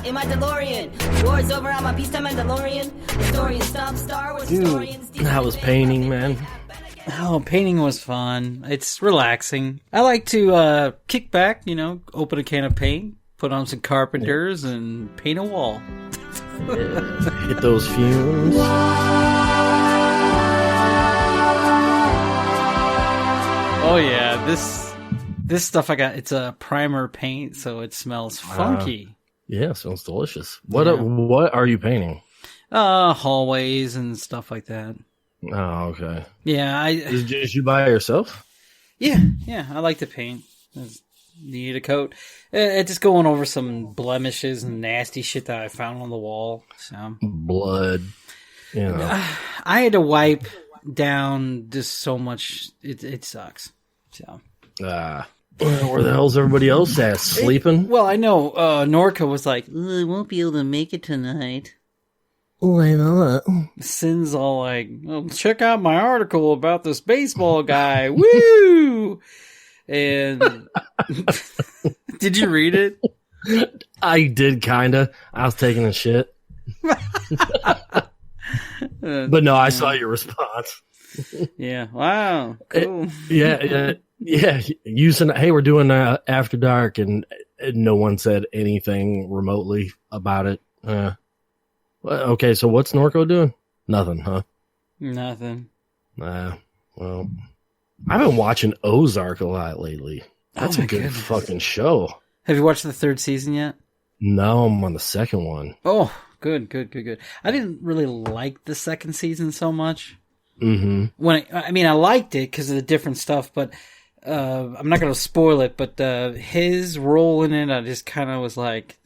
in my DeLorean. War's over, I'm a peacetime Mandalorian. Historians stop Star Wars historians. Dude, that was painting, man. Oh, painting was fun. It's relaxing. I like to kick back, open a can of paint, put on some carpenters, and paint a wall. Hit those fumes. Oh yeah, this stuff I got. It's a primer paint, so it smells funky. Yeah, sounds delicious. What are you painting? Hallways and stuff like that. Oh, okay. Yeah, Did you buy it yourself? Yeah, I like to paint. Need a coat. Just going over some blemishes and nasty shit that I found on the wall. So blood. I had to wipe down just so much. It sucks. So. Where the hell's everybody else at? Sleeping? Well, I know Norca was like, I won't be able to make it tonight. Why not? Sin's all like, well, check out my article about this baseball guy. Woo! And did you read it? I did, kinda. I was taking a shit. But no, I saw your response. Yeah. Wow. Cool. Yeah. Hey, we're doing After Dark, and no one said anything remotely about it. Okay, so what's Norco doing? Nothing, huh? Nothing. Well, I've been watching Ozark a lot lately. That's a good fucking show. Have you watched the third season yet? No, I'm on the second one. Oh, good. I didn't really like the second season so much. Mm-hmm. I liked it because of the different stuff, but I'm not going to spoil it. But his role in it, I just kind of was like,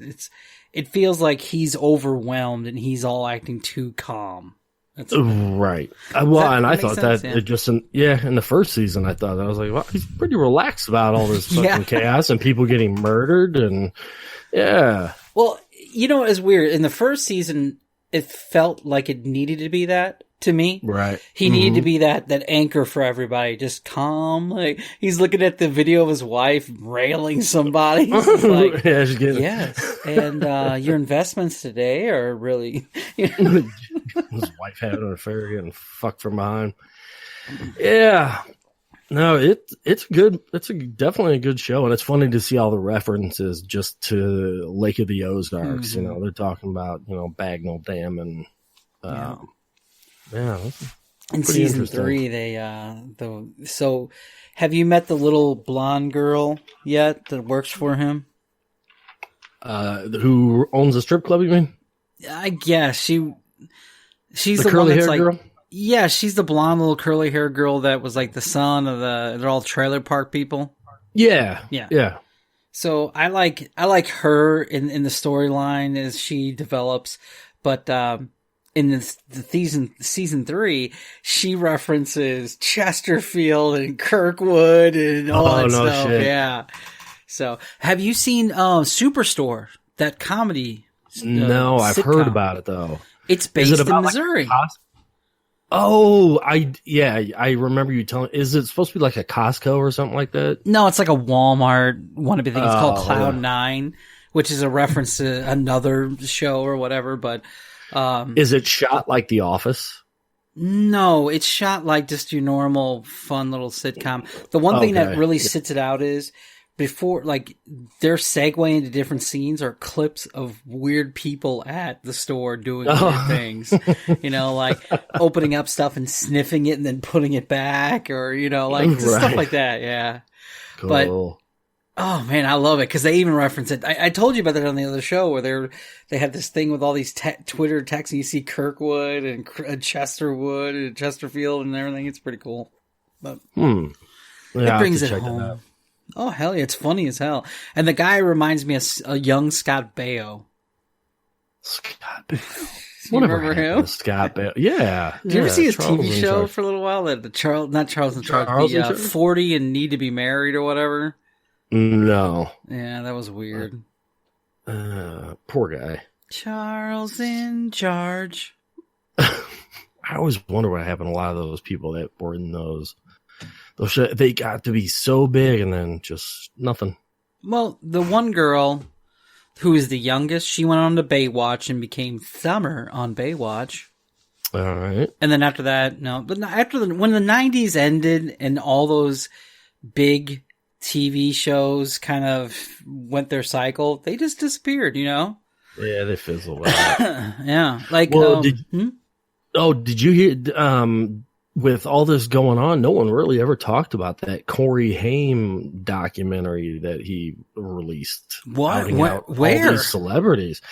it feels like he's overwhelmed and he's all acting too calm. That's right. And I thought sense? That it just in the first season, I thought I was like, well, he's pretty relaxed about all this fucking chaos and people getting murdered and Well, it's weird. In the first season, it felt like it needed to be that to me. Right. He needed to be that anchor for everybody, just calm. Like he's looking at the video of his wife railing somebody. He's like, yes. And your investments today are really. His wife having an affair, getting fucked from behind. Yeah. No, it's good. It's definitely a good show, and it's funny to see all the references just to Lake of the Ozarks. Mm-hmm. They're talking about Bagnell Dam and in season 3, so have you met the little blonde girl yet that works for him? Who owns a strip club? You mean? I guess she's the curly one that's hair like. Girl? Yeah, she's the blonde little curly hair girl that was like the son of they're all trailer park people. Yeah. So I like her in the storyline as she develops, but in the season 3, she references Chesterfield and Kirkwood and all that stuff. Shit. Yeah. So have you seen Superstore, that comedy? No, I've sitcom? Heard about it though. It's based in Missouri. I remember you telling. Is it supposed to be like a Costco or something like that? No, it's like a Walmart wannabe thing. It's called Cloud 9, which is a reference to another show or whatever. But is it shot like The Office? No, it's shot like just your normal fun little sitcom. The one thing that really sits it out is before, like, their segue into different scenes are clips of weird people at the store doing weird things. Like opening up stuff and sniffing it and then putting it back, or just stuff like that. Yeah, cool. But oh man, I love it because they even reference it. I told you about that on the other show where they had this thing with all these Twitter texts and you see Kirkwood and Chesterwood and Chesterfield and everything. It's pretty cool. But it brings it home. Oh, hell yeah. It's funny as hell. And the guy reminds me of a young Scott Baio. Scott Baio. You remember him? Scott Baio. Yeah. Did you ever see his TV show for a little while? The 40 and Need to Be Married or whatever? No. Yeah, that was weird. Poor guy. Charles in Charge. I always wonder what happened to a lot of those people that were in those they got to be so big and then just nothing. Well, the one girl who is the youngest. She went on to Baywatch and became Summer on Baywatch. All right. And then after that, when the 90s ended and all those big TV shows kind of went their cycle, they just disappeared, Yeah, they fizzled out. Yeah. Like, well, did you hear, with all this going on, no one really ever talked about that Corey Haim documentary that he released. What? Where? All these celebrities.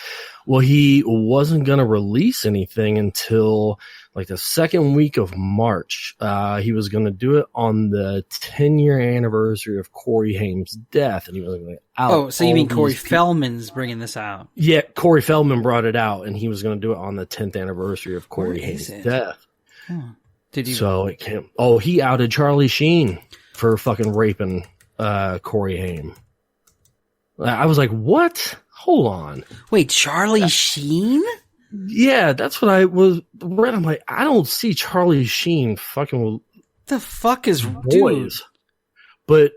Well, he wasn't going to release anything until like the second week of March. He was going to do it on the 10-year anniversary of Corey Haim's death, and he was going to out. Oh, so you mean Corey Feldman's bringing this out? Yeah, Corey Feldman brought it out, and he was going to do it on the 10th anniversary of Corey Haim's death. Did you? So it came. Oh, he outed Charlie Sheen for fucking raping Corey Haim. I was like, what? Hold on. Wait, Charlie Sheen? Yeah, that's what I was read. I'm like, I don't see Charlie Sheen fucking with the fuck is boys. Dude? But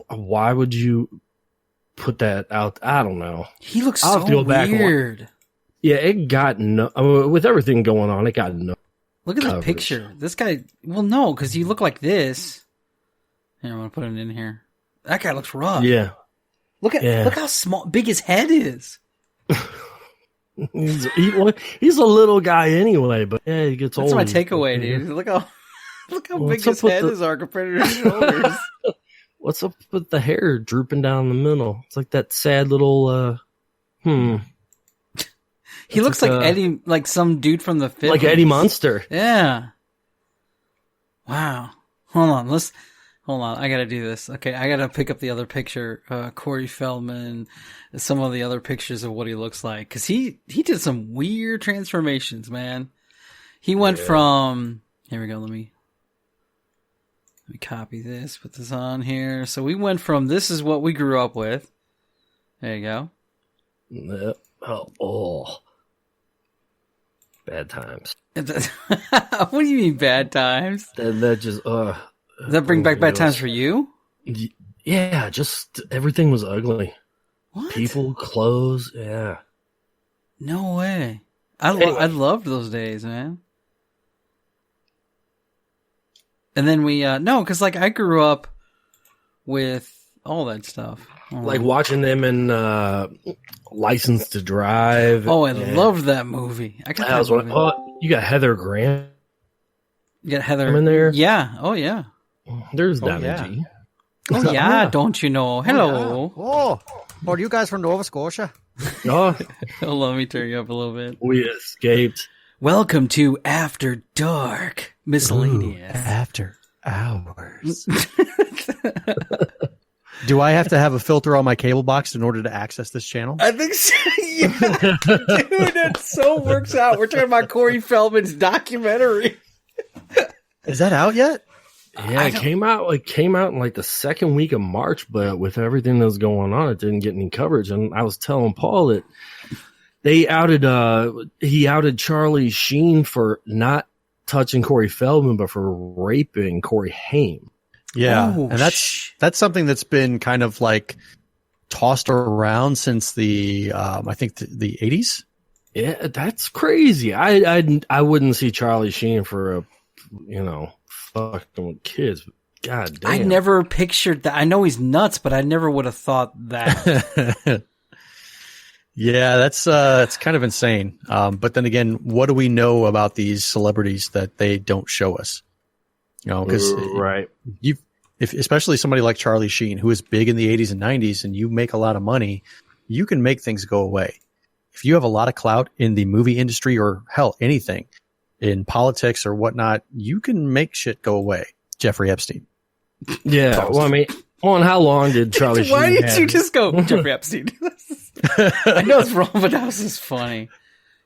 why would you put that out? I don't know. He looks so weird. Yeah, it got with everything going on, it got no. Look at the picture. This guy, well, no, because you look like this. Here, I'm going to put it in here. That guy looks rough. Yeah. Look how big his head is. He's a little guy anyway, but yeah, he gets old. That's my takeaway, dude. Look how big his head is compared to his shoulders. What's up with the hair drooping down the middle? It's like that sad little, He looks like Eddie, like some dude from the 50s. Like Eddie Munster. Yeah. Wow. Hold on. I gotta do this. Okay, I gotta pick up the other picture. Corey Feldman, some of the other pictures of what he looks like. Cause he did some weird transformations, man. He went from, here we go, let me copy this, put this on here. So we went from, this is what we grew up with. There you go. Oh. Bad times. What do you mean bad times? That just Does that bring back bad times for you? Yeah, just everything was ugly. What? People, clothes, yeah. No way. I loved those days, man. And then we because like I grew up with all that stuff. Like watching them in License to Drive. Oh, I loved that movie. I got that movie. You got Heather Graham. You got Heather in there. Yeah. Oh yeah. There's Donnie G. Oh yeah. Don't you know? Hello. Oh, are you guys from Nova Scotia? Oh, let me turn you up a little bit. We escaped. Welcome to After Dark, miscellaneous. After hours. Do I have to have a filter on my cable box in order to access this channel? I think so. Yeah. Dude, that so works out. We're talking about Corey Feldman's documentary. Is that out yet? Yeah, it came out in like the second week of March, but with everything that was going on, it didn't get any coverage. And I was telling Paul that he outed Charlie Sheen for not touching Corey Feldman, but for raping Corey Haim. Yeah, and that's something that's been kind of like tossed around since the I think the 80s. Yeah, that's crazy. I wouldn't see Charlie Sheen for fucking with kids. God damn. I never pictured that. I know he's nuts, but I never would have thought that. Yeah, that's kind of insane. But then again, what do we know about these celebrities that they don't show us? Because right, especially somebody like Charlie Sheen, who is big in the 80s and 90s, and you make a lot of money, you can make things go away. If you have a lot of clout in the movie industry or hell, anything in politics or whatnot, you can make shit go away. Jeffrey Epstein. Yeah. Well, I mean, how long did Charlie Sheen Why did you just go Jeffrey Epstein? I know it's wrong, but that was just funny.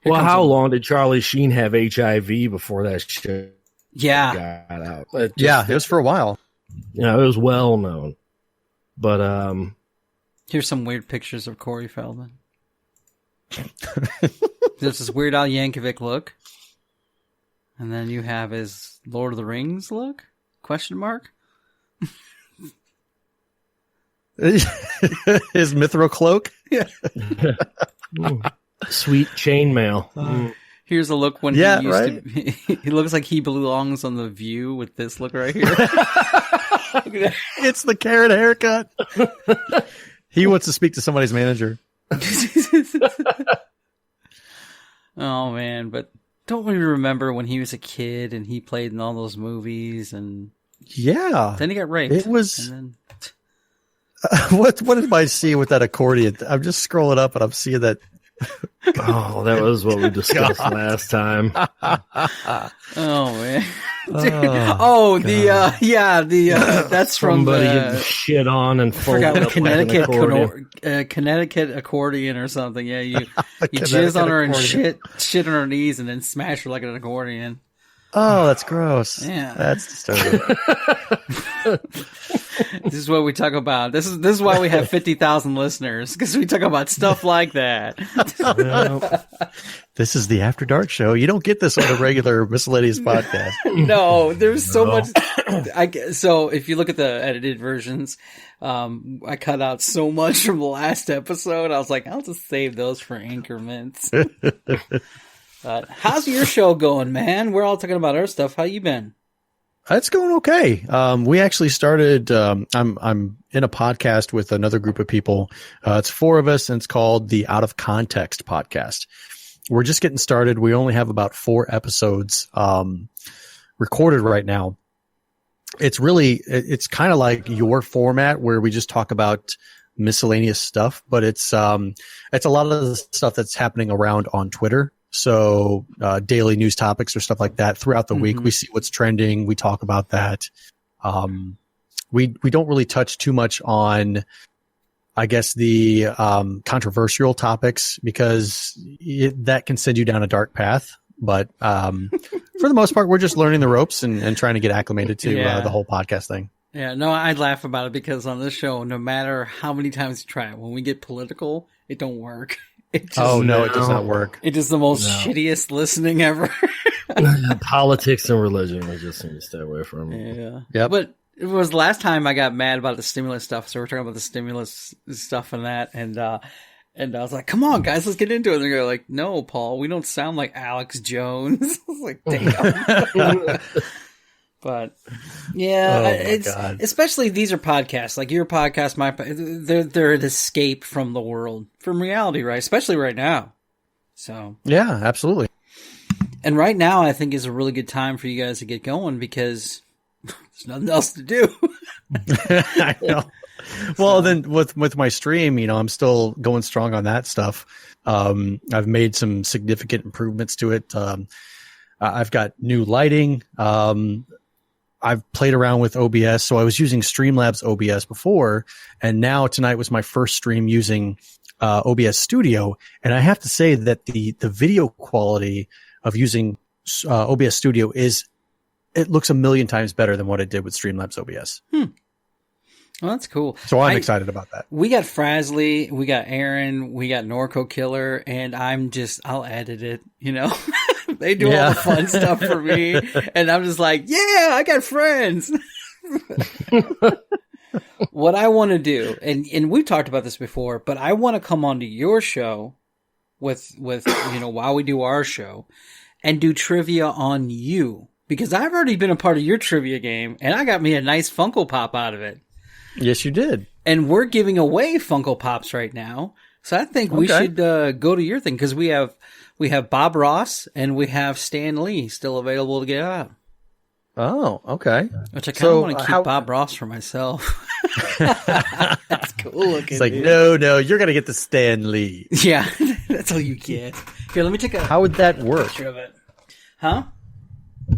Well, how long did Charlie Sheen have HIV before that shit? Yeah. Got out. It was for a while. Yeah, it was well known. But here's some weird pictures of Corey Feldman. There's this Weird Al Yankovic look. And then you have his Lord of the Rings look? Question mark? His mithril cloak. Yeah. Sweet chainmail. Here's a look when Yeah, he used right? to be, he looks like he belongs on The View with this look right here. It's the carrot haircut. He wants to speak to somebody's manager. Oh man, but don't we remember when he was a kid and he played in all those movies and Yeah. then he got raped? It was. And What did I see with that accordion? I'm just scrolling up and I'm seeing that. Oh, that was what we discussed last time. oh man. Oh, That's from Somebody getting shit on and I forgot folded what up like an accordion. Connecticut accordion or something. Yeah, you jizz on her and shit on her knees and then smash her like an accordion. Oh, that's gross. Yeah. That's disturbing. This is what we talk about. This is why we have 50,000 listeners, because we talk about stuff like that. This is the After Dark show. You don't get this on a regular miscellaneous podcast. No, there's so much. So if you look at the edited versions, I cut out so much from the last episode. I was like, I'll just save those for increments. But how's your show going, man? We're all talking about our stuff. How you been? It's going okay. We actually started. I'm in a podcast with another group of people. It's 4 of us, and it's called the Out of Context Podcast. We're just getting started. We only have about 4 episodes recorded right now. It's kind of like your format where we just talk about miscellaneous stuff, but it's a lot of the stuff that's happening around on Twitter. So, daily news topics or stuff like that throughout the week. We see what's trending. We talk about that. We don't really touch too much on, I guess, the, controversial topics because that can send you down a dark path. But, for the most part, we're just learning the ropes and trying to get acclimated to the whole podcast thing. Yeah, no, I laugh about it because on this show, no matter how many times you try it, when we get political, it don't work. It does not work. It is the most shittiest listening ever. Politics and religion, we just need to stay away from. Yeah. Yep. But it was last time I got mad about the stimulus stuff. So we're talking about the stimulus stuff and that. And I was like, come on, guys, let's get into it. And they're like, no, Paul, we don't sound like Alex Jones. I was like, damn. But yeah, especially these are podcasts like your podcast, they're an escape from the world, from reality, right? Especially right now. So yeah, absolutely. And right now, I think is a really good time for you guys to get going because there's nothing else to do. I know. Well, then with my stream, I'm still going strong on that stuff. I've made some significant improvements to it. I've got new lighting. I've played around with OBS. So I was using Streamlabs OBS before, and now tonight was my first stream using OBS Studio. And I have to say that the video quality of using OBS Studio it looks a million times better than what it did with Streamlabs OBS. Well, that's cool. So I'm excited about that. We got Frasley, we got Aaron, we got Norco Killer, and I'll edit it, They do all the fun stuff for me, and I'm just like, yeah, I got friends. What I want to do, and we've talked about this before, but I want to come onto your show with while we do our show and do trivia on you, because I've already been a part of your trivia game, and I got me a nice Funko Pop out of it. Yes, you did. And we're giving away Funko Pops right now. So I think we should go to your thing because we have Bob Ross and we have Stan Lee still available to get out. Oh, okay. Which I kind of want to keep Bob Ross for myself. That's cool looking. It's like, dude. No, you're going to get the Stan Lee. Yeah, that's all you get. Here, let me take a How would that work? picture of it. Huh?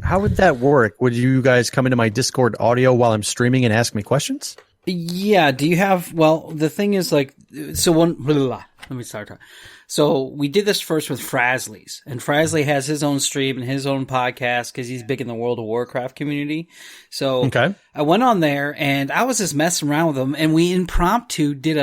How would that work? Would you guys come into my Discord audio while I'm streaming and ask me questions? Yeah, do you have, the thing is let me start talking. So we did this first with Frasley's, and Frasley has his own stream and his own podcast because he's big in the World of Warcraft community. So I went on there and I was just messing around with him, and we impromptu did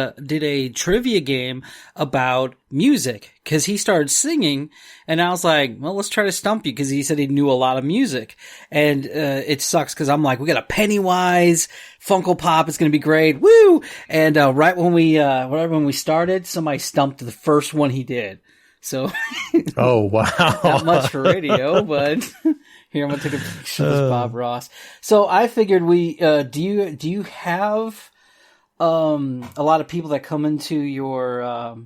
a trivia game about music because he started singing, and I was like, well, let's try to stump you, because he said he knew a lot of music. And it sucks because I'm like, we got a Pennywise Funko Pop, it's gonna be great, woo! And right when we started, somebody stumped the first one he did. So oh wow, not much for radio, but here I'm gonna take a picture of this Bob Ross. So I figured we do you have a lot of people that come into your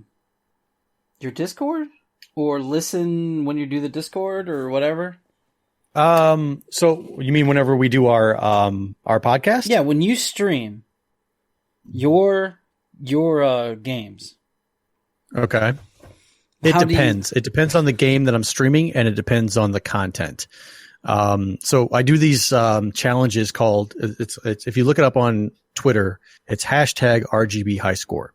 Discord or listen when you do the Discord or whatever? So you mean whenever we do our podcast? Yeah, when you stream your games. Okay. It depends. It depends on the game that I'm streaming, and it depends on the content. So I do these challenges called it's if you look it up on Twitter, it's hashtag RGB High Score.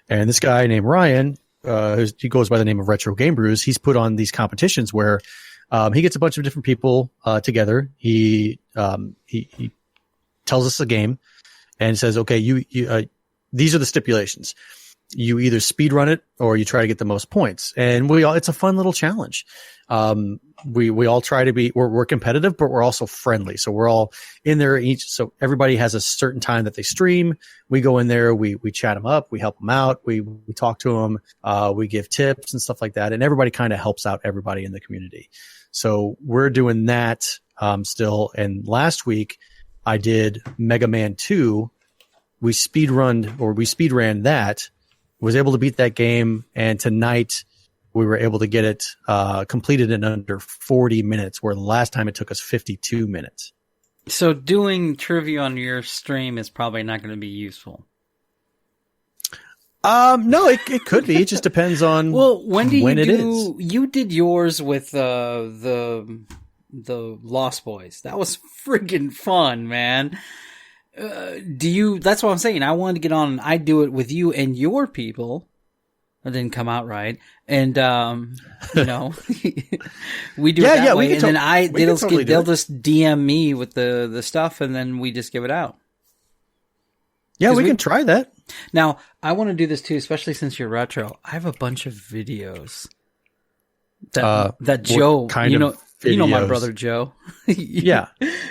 And this guy named Ryan, he goes by the name of Retro Game Brews. He's put on these competitions where he gets a bunch of different people together. He tells us a game and says, "Okay, you these are the stipulations. You either speed run it or you try to get the most points." And it's a fun little challenge. We all try to be, we're competitive, but we're also friendly. So we're all in there so everybody has a certain time that they stream. We go in there, we chat them up, we help them out, we talk to them, we give tips and stuff like that. And everybody kind of helps out everybody in the community. So we're doing that, still. And last week I did Mega Man 2. We speed ran that, was able to beat that game. And tonight we were able to get it completed in under 40 minutes, where the last time it took us 52 minutes. So doing trivia on your stream is probably not going to be useful. No, it could be. It just depends on when it is. You did yours with the Lost Boys. That was freaking fun, man. That's what I'm saying. I wanted to get on and I do it with you and your people. That didn't come out right. And, we do it that way. And then they'll just DM me with the stuff, and then we just give it out. Yeah, we can try that. Now, I want to do this too, especially since you're retro. I have a bunch of videos that Joe, you know my brother Joe. Yeah.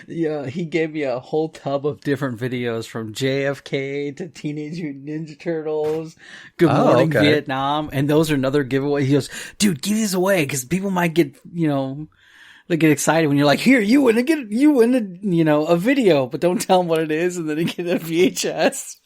Yeah, he gave me a whole tub of different videos, from JFK to Teenage Mutant Ninja Turtles, Good Morning Vietnam, and those are another giveaway. He goes, dude, give these away because people might get, they get excited when you're like, here, you win a video, but don't tell them what it is, and then they get a VHS.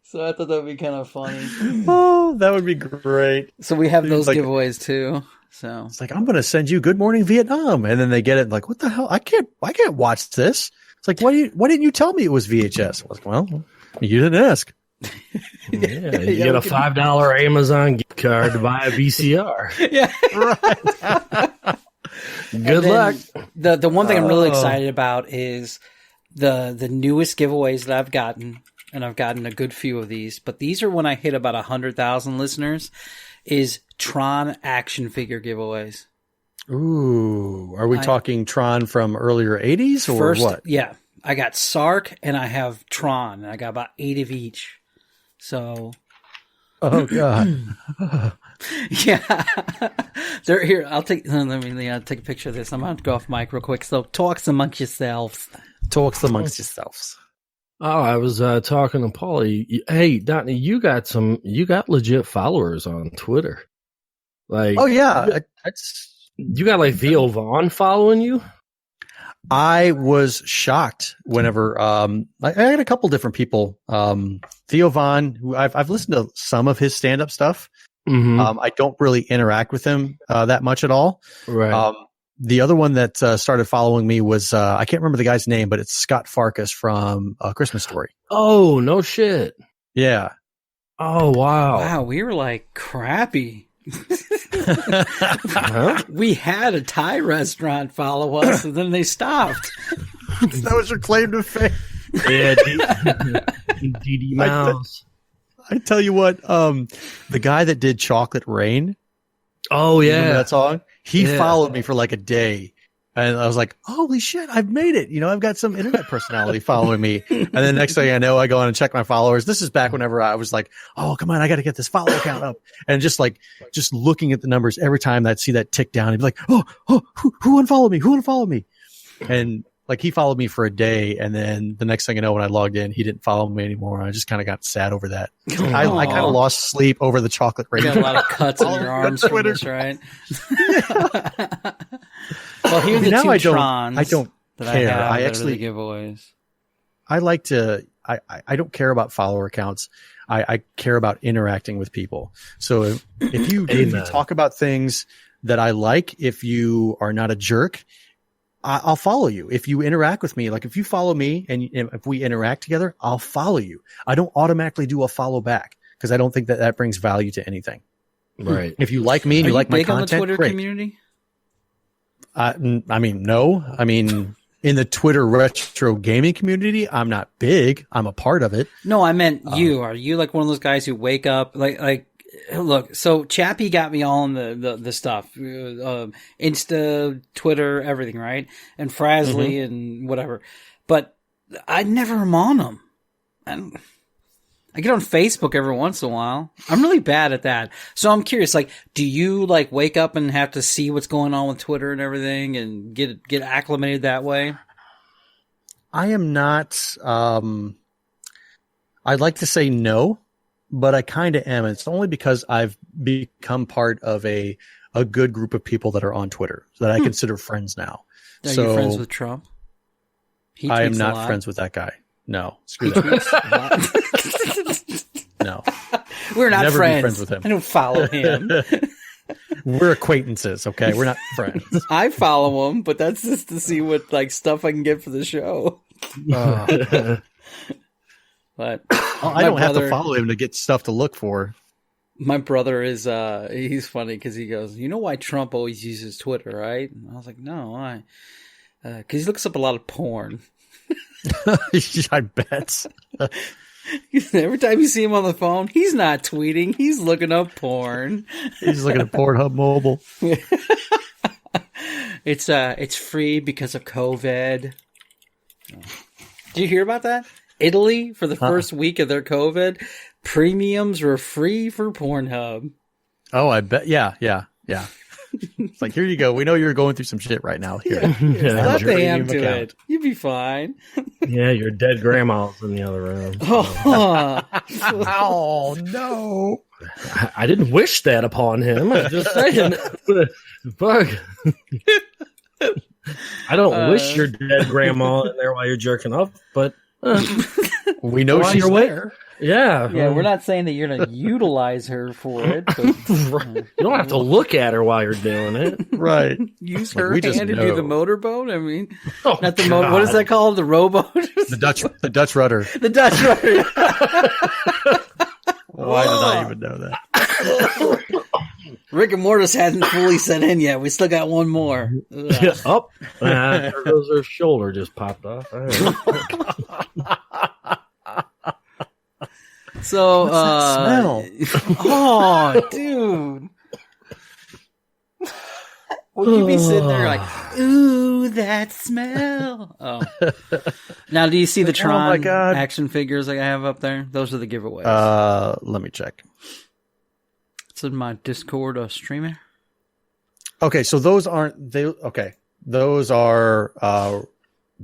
So I thought that would be kind of funny. Oh, that would be great. So we have those giveaways too. So it's like, I'm going to send you Good Morning Vietnam. And then they get it like, what the hell? I can't watch this. It's like, why didn't you tell me it was VHS? I was like, well, you didn't ask. You get a $5 Amazon gift card to buy a VCR. Yeah. Right. Good luck. The one thing I'm really excited about is the newest giveaways that I've gotten, and I've gotten a good few of these, but these are when I hit about 100,000 listeners, is Tron action figure giveaways. Ooh, are we talking Tron from earlier 80s or what? Yeah, I got Sark and I have Tron, and I got about 8 of each. So, oh god, yeah, they're here. Let me take a picture of this. I'm going to go off mic real quick. So, talks amongst yourselves. Oh, I was talking to Paulie. Hey, Donnie, you got legit followers on Twitter. Like, oh yeah, you got like Theo Vaughn following you. I was shocked whenever I had a couple different people. Theo Vaughn, who I've listened to some of his stand-up stuff. Mm-hmm. I don't really interact with him that much at all. Right. The other one that started following me was I can't remember the guy's name, but it's Scott Farkas from Christmas Story. Oh, no shit. Yeah. Oh, wow. Wow, we were like crappy. We had a Thai restaurant follow us, and then they stopped. That was your claim to fame. Yeah, DD Mouse. I tell you what, the guy that did Chocolate Rain. Oh yeah, that song. He followed me for like a day. And I was like, holy shit, I've made it. You know, I've got some internet personality following me. And then next thing I know, I go on and check my followers. This is back whenever I was like, oh, come on, I got to get this follow count up. And just looking at the numbers every time I'd see that tick down, I'd be like, who unfollowed me? Who unfollowed me? And like he followed me for a day. And then the next thing I know, when I logged in, he didn't follow me anymore. I just kind of got sad over that. I kind of lost sleep over the chocolate You rating. got a lot of cuts on your arms from this, right? Well, here are the Now two I Trons don't that care. I I have actually that are the giveaways. I like to, I don't care about follower accounts. I care about interacting with people. So if you talk about things that I like, if you are not a jerk, I'll follow you. If you interact with me, like if you follow me and if we interact together, I'll follow you. I don't automatically do a follow back because I don't think that brings value to anything. Right. If you like me and you like my content, on the Twitter great. community? I mean, no. I mean, in the Twitter retro gaming community, I'm not big. I'm a part of it. No, I meant you. Are you like one of those guys who wake up like? Look, so Chappie got me all in the stuff, Insta, Twitter, everything, right? And Frazzly and whatever. But I never am on them. I get on Facebook every once in a while. I'm really bad at that. So I'm curious, like, do you like wake up and have to see what's going on with Twitter and everything and get acclimated that way? I am not, I'd like to say no, but I kind of am. It's only because I've become part of a good group of people that are on Twitter that I consider friends now. Are you friends with Trump? I am not friends with that guy. No, screw that. No, we're not Never friends. Be friends with him. I don't follow him. We're acquaintances, okay? We're not friends. I follow him, but that's just to see what like stuff I can get for the show. But I don't have to follow him to get stuff to look for. My brother is he's funny because he goes, you know why Trump always uses Twitter, right? And I was like, no, why? Because he looks up a lot of porn. I bet. Every time you see him on the phone, he's not tweeting. He's looking up porn. He's looking at Pornhub Mobile. It's free because of COVID. Did you hear about that? Italy, for the first week of their COVID, premiums were free for Pornhub. Oh, I bet. Yeah. It's like, here you go. We know you're going through some shit right now. Here. Slap the hand to it. You'd be fine. Yeah, your dead grandma's in the other room. Oh, no. I didn't wish that upon him. I'm just saying. Fuck. I don't wish your dead grandma in there while you're jerking off, but we know she's there. Yeah. We're not saying that you're going to utilize her for it. But, you don't have to look at her while you're doing it. Right. Use her hand to do the motorboat. I mean, not the God. what is that called? The rowboat? The Dutch rudder. The Dutch rudder. Why did I even know that? Rick and Mortis hasn't fully set in yet. We still got one more. Up. There goes her shoulder just popped off. So, what's that smell? Oh, dude. Would you be sitting there like, ooh, that smell? Oh. Now, do you see the Tron action figures like I have up there? Those are the giveaways. Let me check. It's in my Discord streamer. Okay, so those aren't they? Okay, those are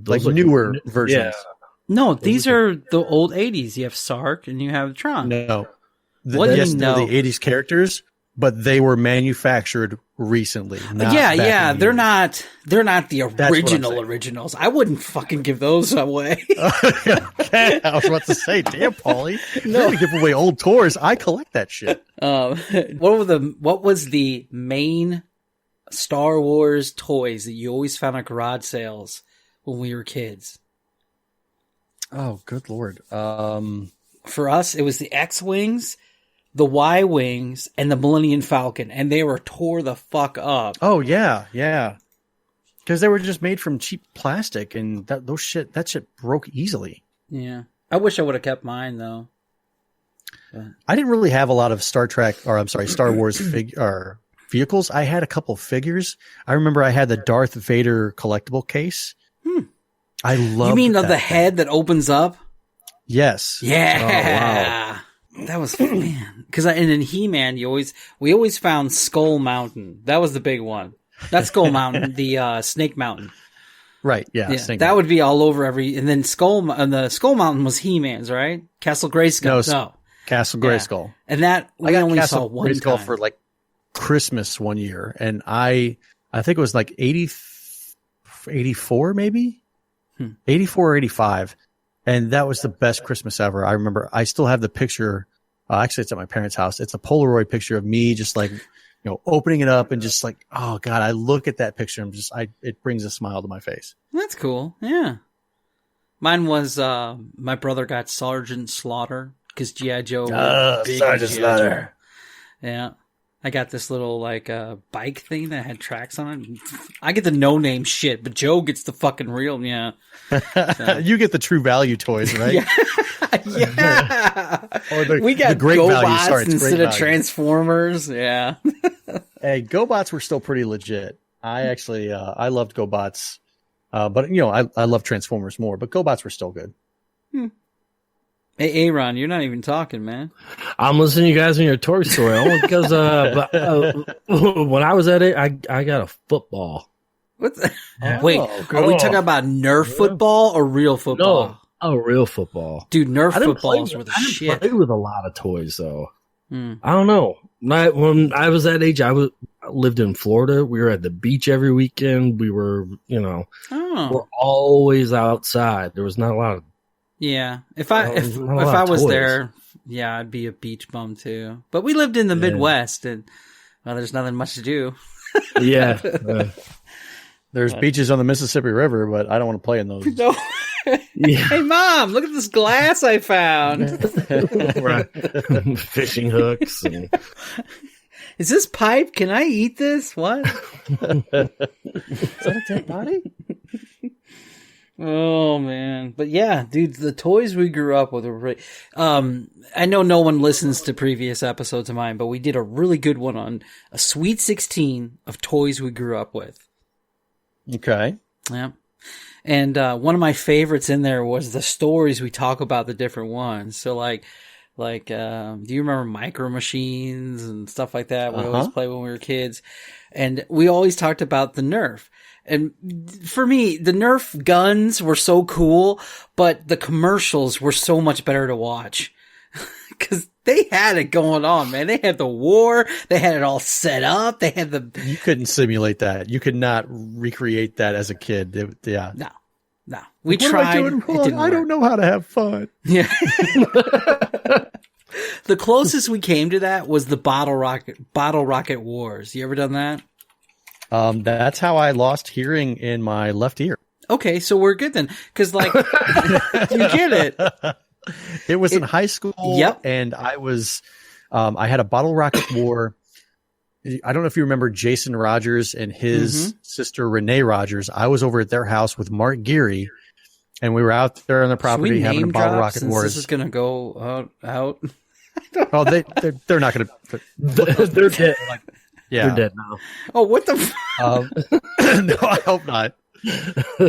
like newer versions. Yeah. No, these are the old 80s. You have Sark and you have Tron. No, What do you they're know? the 80s characters, but they were manufactured recently. They're not the original originals. I wouldn't fucking give those away. Okay, I was about to say, damn, Paulie, you're gonna give away old tours. I collect that shit. What was the main Star Wars toys that you always found at garage sales when we were kids? Oh, good lord. For us, it was the X-Wings, the Y-Wings, and the Millennium Falcon, and they were tore the fuck up. Oh, yeah. Because they were just made from cheap plastic, and that shit broke easily. Yeah. I wish I would have kept mine, though. But I didn't really have a lot of Star Wars vehicles, I had a couple figures. I remember I had the Darth Vader collectible case. I love. You mean of the head that opens up? Yes. Yeah. Oh, wow. That was man. Because and in He-Man, we always found Skull Mountain. That was the big one. Not Skull Mountain, the Snake Mountain. Right. Yeah. That would be all over and then the Skull Mountain was He-Man's, right? Castle Grayskull. No. Castle Grayskull. Yeah. And that we only saw one Grayskull time for like Christmas one year, and I think it was like 84 maybe 84 or 85, and that was the best Christmas ever. I remember I still have the picture. Actually, it's at my parents' house. It's a Polaroid picture of me just like, opening it up and just like, oh God, I look at that picture and it brings a smile to my face. That's cool. Yeah. Mine was my brother got Sergeant Slaughter because G.I. Joe. Sergeant Slaughter. Yeah. I got this little bike thing that had tracks on it. I get the no-name shit, but Joe gets the fucking real. Yeah. So. You get the True Value toys, right? Yeah. Or we got the great GoBots value. instead of Transformers. Yeah. Hey, GoBots were still pretty legit. I actually I loved GoBots, but I love Transformers more. But GoBots were still good. Hey, Aaron, you're not even talking, man. I'm listening to you guys in your Toy Story only because when I was at it, I got a football. What? Wait, are we talking about Nerf football or real football? No, real football. Dude, Nerf footballs were the shit. I played with a lot of toys though. I don't know. When I was that age, I lived in Florida. We were at the beach every weekend. We were, we're always outside. There was not a lot of. Yeah, if I was toys there, yeah, I'd be a beach bum too. But we lived in the Midwest, and there's nothing much to do. Yeah, there's beaches on the Mississippi River, but I don't want to play in those. No. Hey, Mom, look at this glass I found. Right. Fishing hooks. Is this pipe? Can I eat this? What? Is that a dead body? Oh man, but yeah, dude, the toys we grew up with were really. I know no one listens to previous episodes of mine, but we did a really good one on a Sweet 16 of toys we grew up with. Okay. Yeah, and one of my favorites in there was the stories we talk about the different ones. So do you remember Micro Machines and stuff like that? We always played when we were kids, and we always talked about the Nerf. And for me, the Nerf guns were so cool, but the commercials were so much better to watch. Cause they had it going on, man. They had the war. They had it all set up. They had You couldn't simulate that. You could not recreate that as a kid. No. We tried. I don't know how to have fun. Yeah. The closest we came to that was the Bottle Rocket Wars. You ever done that? That's how I lost hearing in my left ear. Okay, so we're good then. Cause you get it. It was in high school. Yep. And I was, I had a Bottle Rocket War. I don't know if you remember Jason Rogers and his sister Renee Rogers. I was over at their house with Mark Geary, and we were out there on the property having a Bottle Rocket Wars. This is going to go out. Oh, they're not going to. They're dead. Yeah. They're dead now. Oh, what the? No, I hope not.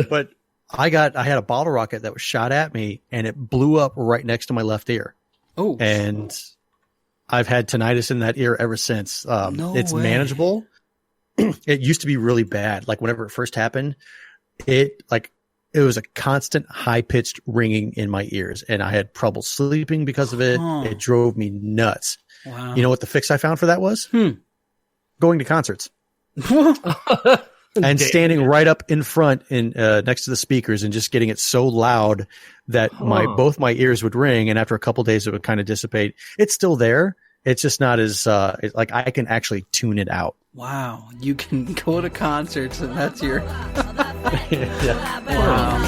But I had a bottle rocket that was shot at me, and it blew up right next to my left ear. Oh, and I've had tinnitus in that ear ever since. It's manageable. It used to be really bad. Like whenever it first happened, it was a constant high pitched ringing in my ears, and I had trouble sleeping because of it. It drove me nuts. Wow. You know what the fix I found for that was? Going to concerts. And standing right up in front next to the speakers and just getting it so loud that both my ears would ring, and after a couple of days it would kind of dissipate. It's still there. It's just not as I can actually tune it out. Wow, you can go to concerts and that's your Wow.